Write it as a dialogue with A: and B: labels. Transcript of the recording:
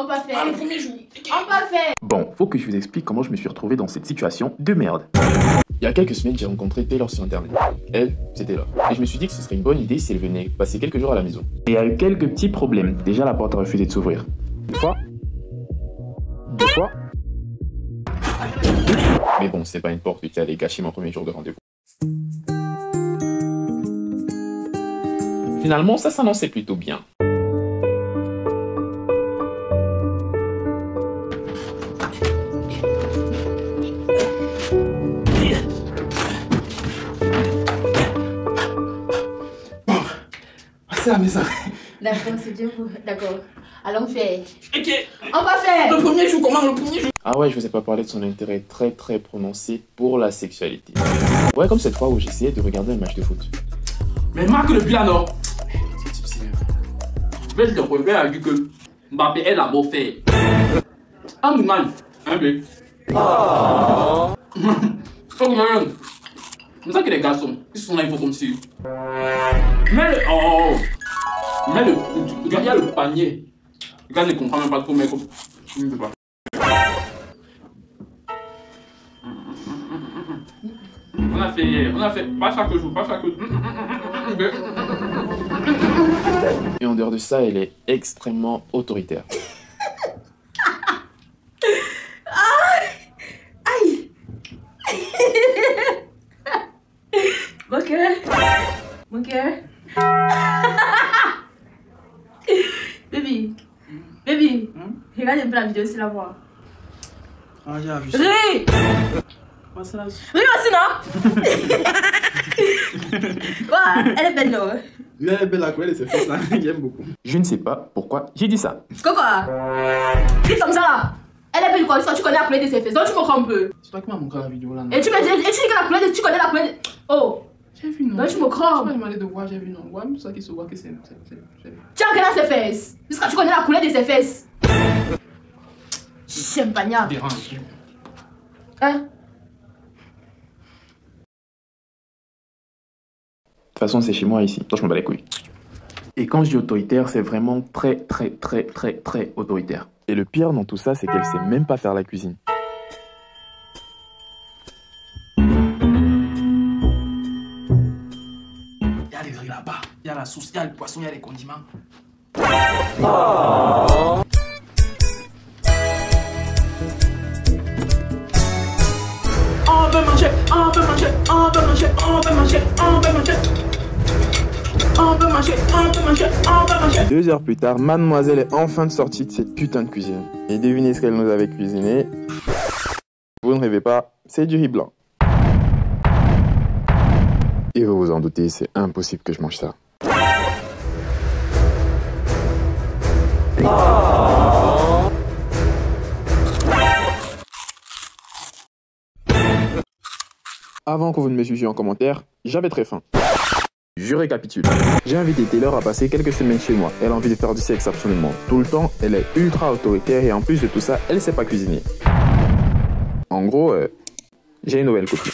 A: On va faire.
B: Ah, le premier jour.
A: On va faire.
C: Bon, faut que je vous explique comment je me suis retrouvé dans cette situation de merde. Il y a quelques semaines, j'ai rencontré Taylor sur internet. Elle, c'était là. Et je me suis dit que ce serait une bonne idée si elle venait passer quelques jours à la maison. Et il y a eu quelques petits problèmes. Déjà, la porte a refusé de s'ouvrir. Une fois. Deux fois. Mais bon, c'est pas une porte qui allait gâcher mon premier jour de rendez-vous. Finalement, ça s'annonçait plutôt bien.
B: C'est la maison.
A: D'accord, c'est bien pour. D'accord. Allons faire.
B: Ok.
A: On va faire.
B: Le premier jour, comment le premier jour?
C: Ah ouais, je vous ai pas parlé de son intérêt très prononcé pour la sexualité. Ouais, comme cette fois où j'essayais de regarder un match de foot.
B: Mais marque le but là, non? Je vais te prouver à lui que Mbappé est la beau fait. Un man, un peu. Faut que je c'est ça que les garçons, ils sont là, ils font comme si. Mais le. Oh! Mais le. Regarde, il y a le panier. Regarde, ne comprend même pas trop, mais comme. Je ne sais pas. On a fait pas chaque jour, pas chaque jour.
C: Et en dehors de ça, elle est extrêmement autoritaire.
A: Aïe. Mon cœur. Mon cœur. Baby. Baby. Regarde un peu la vidéo, c'est la voix.
B: Ah, j'ai vu ça.
A: Ris. Ris aussi, non? Ouais, elle est belle, non?
B: Elle est belle la couleur de ses fesses là, j'aime beaucoup.
C: Je ne sais pas pourquoi j'ai dit ça.
A: Quoi? Dis comme ça là. Elle est belle quoi? Tu connais la couleur de ses fesses, donc tu me crois un peu.
B: C'est toi qui m'as montré la vidéo là. Non?
A: Et tu dis que la couleur de... Tu connais la couleur de... Oh.
B: J'ai vu non.
A: Donc tu me crois.
B: Tu m'as demandé de voir, j'ai vu non. Ouais, c'est ça qui se voit que c'est.
A: Tu regardes ses fesses. Jusqu'à tu connais la couleur de ses fesses. J'aime pas nia.
B: Dérange.
A: Hein?
C: De toute façon, c'est chez moi ici, donc je me bats les couilles. Et quand je dis autoritaire, c'est vraiment très autoritaire. Et le pire dans tout ça, c'est qu'elle sait même pas faire la cuisine.
B: Il y a les riz là-bas, il y a la sauce, il y a le poisson, il y a les condiments. On veut manger, on veut manger, on veut manger, on veut manger, on veut manger. On veut manger, on veut manger, on veut manger.
C: 2 heures plus tard, mademoiselle est enfin sortie de cette putain de cuisine. Et devinez ce qu'elle nous avait cuisiné. Vous ne rêvez pas, c'est du riz blanc. Et vous vous en doutez, c'est impossible que je mange ça. Avant que vous ne me jugiez en commentaire, j'avais très faim. Je récapitule. J'ai invité Taylor à passer quelques semaines chez moi. Elle a envie de faire du sexe absolument tout le temps. Elle est ultra autoritaire et en plus de tout ça, elle sait pas cuisiner. En gros, j'ai une nouvelle copine.